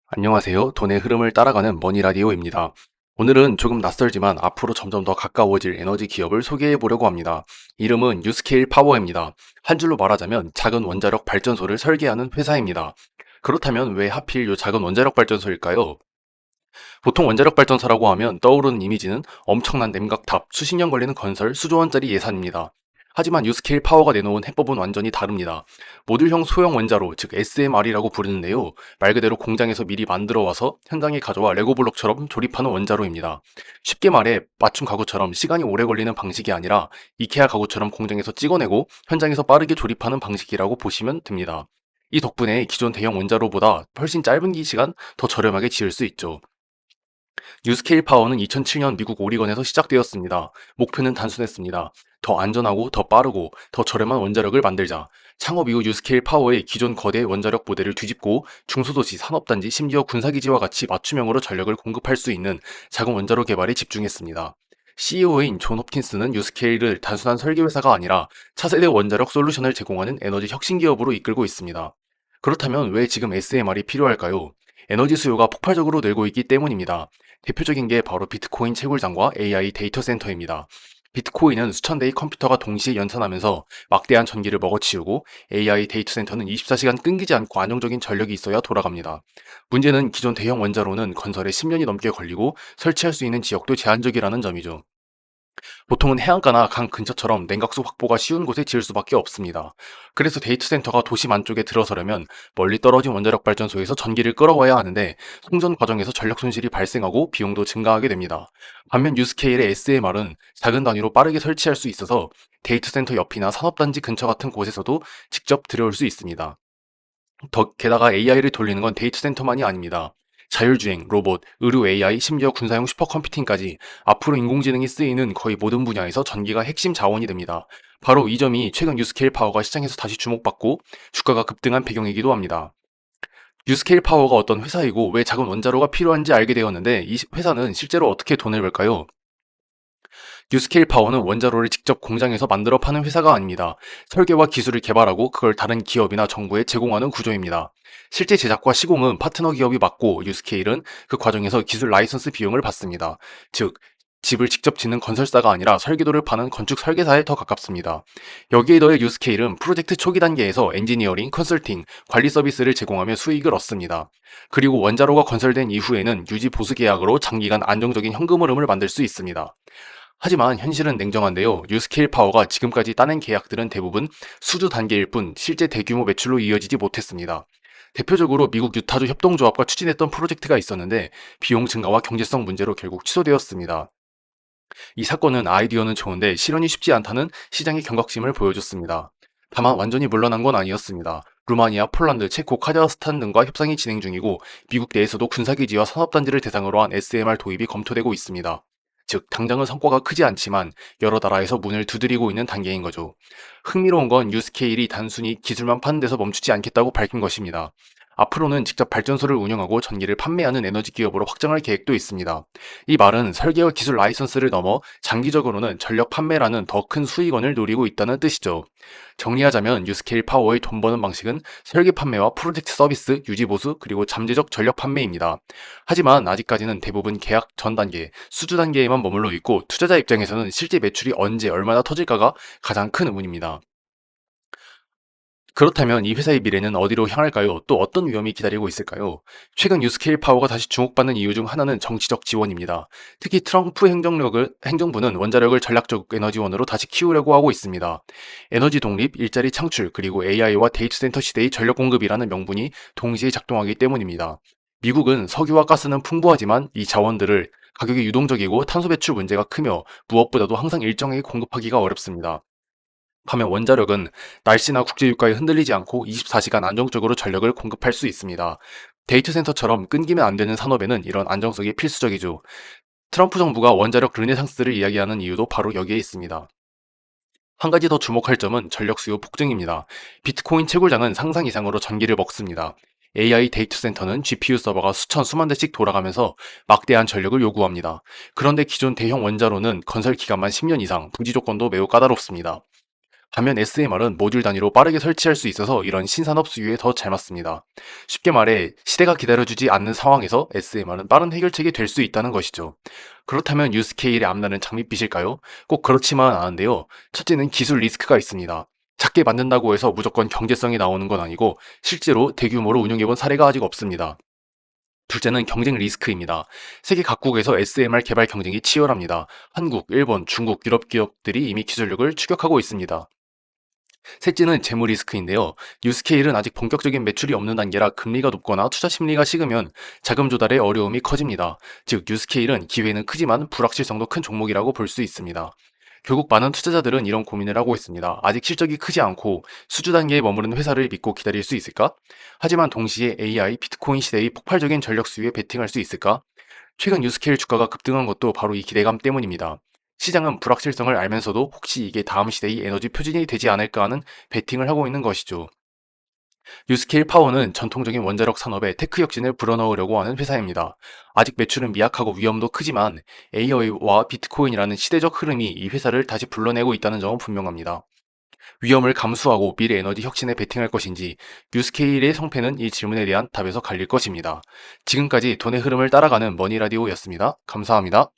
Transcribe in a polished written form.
안녕하세요. 돈의 흐름을 따라가는 머니라디오입니다. 오늘은 조금 낯설지만 앞으로 점점 더 가까워질 에너지 기업을 소개해 보려고 합니다. 이름은 뉴스케일 파워입니다. 한 줄로 말하자면 작은 원자력 발전소를 설계하는 회사입니다. 그렇다면 왜 하필 이 작은 원자력 발전소일까요? 보통 원자력 발전소라고 하면 떠오르는 이미지는 엄청난 냉각탑, 수십 년 걸리는 건설, 수조 원짜리 예산입니다. 하지만 유스케일 파워가 내놓은 해법은 완전히 다릅니다. 모듈형 소형 원자로, 즉 SMR이라고 부르는데요. 말 그대로 공장에서 미리 만들어 와서 현장에 가져와 레고블록처럼 조립하는 원자로입니다. 쉽게 말해 맞춤 가구처럼 시간이 오래 걸리는 방식이 아니라 이케아 가구처럼 공장에서 찍어내고 현장에서 빠르게 조립하는 방식이라고 보시면 됩니다. 이 덕분에 기존 대형 원자로보다 훨씬 짧은 시간 더 저렴하게 지을 수 있죠. 뉴스케일 파워는 2007년 미국 오리건에서 시작되었습니다. 목표는 단순했습니다. 더 안전하고 더 빠르고 더 저렴한 원자력을 만들자. 창업 이후 뉴스케일 파워의 기존 거대 원자력 모델을 뒤집고 중소도시, 산업단지, 심지어 군사기지와 같이 맞춤형으로 전력을 공급할 수 있는 작은 원자로 개발에 집중했습니다. CEO인 존 홉킨스는 뉴스케일을 단순한 설계회사가 아니라 차세대 원자력 솔루션을 제공하는 에너지 혁신 기업으로 이끌고 있습니다. 그렇다면 왜 지금 SMR이 필요할까요? 에너지 수요가 폭발적으로 늘고 있기 때문입니다. 대표적인 게 바로 비트코인 채굴장과 AI 데이터 센터입니다. 비트코인은 수천 대의 컴퓨터가 동시에 연산하면서 막대한 전기를 먹어치우고 AI 데이터 센터는 24시간 끊기지 않고 안정적인 전력이 있어야 돌아갑니다. 문제는 기존 대형 원자로는 건설에 10년이 넘게 걸리고 설치할 수 있는 지역도 제한적이라는 점이죠. 보통은 해안가나 강 근처처럼 냉각수 확보가 쉬운 곳에 지을 수밖에 없습니다. 그래서 데이터 센터가 도심 안쪽에 들어서려면 멀리 떨어진 원자력 발전소에서 전기를 끌어와야 하는데 송전 과정에서 전력 손실이 발생하고 비용도 증가하게 됩니다. 반면 뉴스케일의 SMR은 작은 단위로 빠르게 설치할 수 있어서 데이터 센터 옆이나 산업단지 근처 같은 곳에서도 직접 들여올 수 있습니다. 게다가 AI를 돌리는 건 데이터 센터만이 아닙니다. 자율주행, 로봇, 의료 AI, 심지어 군사용 슈퍼컴퓨팅까지 앞으로 인공지능이 쓰이는 거의 모든 분야에서 전기가 핵심 자원이 됩니다. 바로 이 점이 최근 뉴스케일 파워가 시장에서 다시 주목받고 주가가 급등한 배경이기도 합니다. 뉴스케일 파워가 어떤 회사이고 왜 작은 원자로가 필요한지 알게 되었는데 이 회사는 실제로 어떻게 돈을 벌까요? 뉴스케일 파워는 원자로를 직접 공장에서 만들어 파는 회사가 아닙니다. 설계와 기술을 개발하고 그걸 다른 기업이나 정부에 제공하는 구조입니다. 실제 제작과 시공은 파트너 기업이 맡고 뉴스케일은 그 과정에서 기술 라이선스 비용을 받습니다. 즉, 집을 직접 짓는 건설사가 아니라 설계도를 파는 건축 설계사에 더 가깝습니다. 여기에 더해 뉴스케일은 프로젝트 초기 단계에서 엔지니어링, 컨설팅, 관리 서비스를 제공하며 수익을 얻습니다. 그리고 원자로가 건설된 이후에는 유지 보수 계약으로 장기간 안정적인 현금 흐름을 만들 수 있습니다. 하지만 현실은 냉정한데요. 뉴스케일 파워가 지금까지 따낸 계약들은 대부분 수주 단계일 뿐 실제 대규모 매출로 이어지지 못했습니다. 대표적으로 미국 유타주 협동조합과 추진했던 프로젝트가 있었는데 비용 증가와 경제성 문제로 결국 취소되었습니다. 이 사건은 아이디어는 좋은데 실현이 쉽지 않다는 시장의 경각심을 보여줬습니다. 다만 완전히 물러난 건 아니었습니다. 루마니아, 폴란드, 체코, 카자흐스탄 등과 협상이 진행 중이고 미국 내에서도 군사기지와 산업단지를 대상으로 한 SMR 도입이 검토되고 있습니다. 즉, 당장은 성과가 크지 않지만 여러 나라에서 문을 두드리고 있는 단계인 거죠. 흥미로운 건 뉴스케일이 단순히 기술만 파는 데서 멈추지 않겠다고 밝힌 것입니다. 앞으로는 직접 발전소를 운영하고 전기를 판매하는 에너지 기업으로 확장할 계획도 있습니다. 이 말은 설계와 기술 라이선스를 넘어 장기적으로는 전력 판매라는 더 큰 수익원을 노리고 있다는 뜻이죠. 정리하자면 뉴스케일 파워의 돈 버는 방식은 설계 판매와 프로젝트 서비스, 유지 보수, 그리고 잠재적 전력 판매입니다. 하지만 아직까지는 대부분 계약 전 단계, 수주 단계에만 머물러 있고 투자자 입장에서는 실제 매출이 언제 얼마나 터질까가 가장 큰 의문입니다. 그렇다면 이 회사의 미래는 어디로 향할까요? 또 어떤 위험이 기다리고 있을까요? 최근 뉴스케일 파워가 다시 주목받는 이유 중 하나는 정치적 지원입니다. 특히 트럼프 행정부는 원자력을 전략적 에너지원으로 다시 키우려고 하고 있습니다. 에너지 독립, 일자리 창출, 그리고 AI와 데이터 센터 시대의 전력 공급이라는 명분이 동시에 작동하기 때문입니다. 미국은 석유와 가스는 풍부하지만 이 자원들을 가격이 유동적이고 탄소 배출 문제가 크며 무엇보다도 항상 일정하게 공급하기가 어렵습니다. 반면 원자력은 날씨나 국제유가에 흔들리지 않고 24시간 안정적으로 전력을 공급할 수 있습니다. 데이터 센터처럼 끊기면 안 되는 산업에는 이런 안정성이 필수적이죠. 트럼프 정부가 원자력 르네상스를 이야기하는 이유도 바로 여기에 있습니다. 한 가지 더 주목할 점은 전력 수요 폭증입니다. 비트코인 채굴장은 상상 이상으로 전기를 먹습니다. AI 데이터 센터는 GPU 서버가 수천 수만 대씩 돌아가면서 막대한 전력을 요구합니다. 그런데 기존 대형 원자로는 건설 기간만 10년 이상, 부지 조건도 매우 까다롭습니다. 반면 SMR은 모듈 단위로 빠르게 설치할 수 있어서 이런 신산업 수요에 더 잘 맞습니다. 쉽게 말해 시대가 기다려주지 않는 상황에서 SMR은 빠른 해결책이 될 수 있다는 것이죠. 그렇다면 유스케일의 앞날은 장밋빛일까요? 꼭 그렇지만 않은데요. 첫째는 기술 리스크가 있습니다. 작게 만든다고 해서 무조건 경제성이 나오는 건 아니고 실제로 대규모로 운영해본 사례가 아직 없습니다. 둘째는 경쟁 리스크입니다. 세계 각국에서 SMR 개발 경쟁이 치열합니다. 한국, 일본, 중국, 유럽 기업들이 이미 기술력을 추격하고 있습니다. 셋째는 재무 리스크인데요. 뉴스케일은 아직 본격적인 매출이 없는 단계라 금리가 높거나 투자 심리가 식으면 자금 조달에 어려움이 커집니다. 즉, 뉴스케일은 기회는 크지만 불확실성도 큰 종목이라고 볼 수 있습니다. 결국 많은 투자자들은 이런 고민을 하고 있습니다. 아직 실적이 크지 않고 수주 단계에 머무르는 회사를 믿고 기다릴 수 있을까? 하지만 동시에 AI, 비트코인 시대의 폭발적인 전력 수요에 베팅할 수 있을까? 최근 뉴스케일 주가가 급등한 것도 바로 이 기대감 때문입니다. 시장은 불확실성을 알면서도 혹시 이게 다음 시대의 에너지 표준이 되지 않을까 하는 베팅을 하고 있는 것이죠. 뉴스케일 파워는 전통적인 원자력 산업에 테크 혁신을 불어넣으려고 하는 회사입니다. 아직 매출은 미약하고 위험도 크지만 AI와 비트코인이라는 시대적 흐름이 이 회사를 다시 불러내고 있다는 점은 분명합니다. 위험을 감수하고 미래 에너지 혁신에 베팅할 것인지 뉴스케일의 성패는 이 질문에 대한 답에서 갈릴 것입니다. 지금까지 돈의 흐름을 따라가는 머니라디오였습니다. 감사합니다.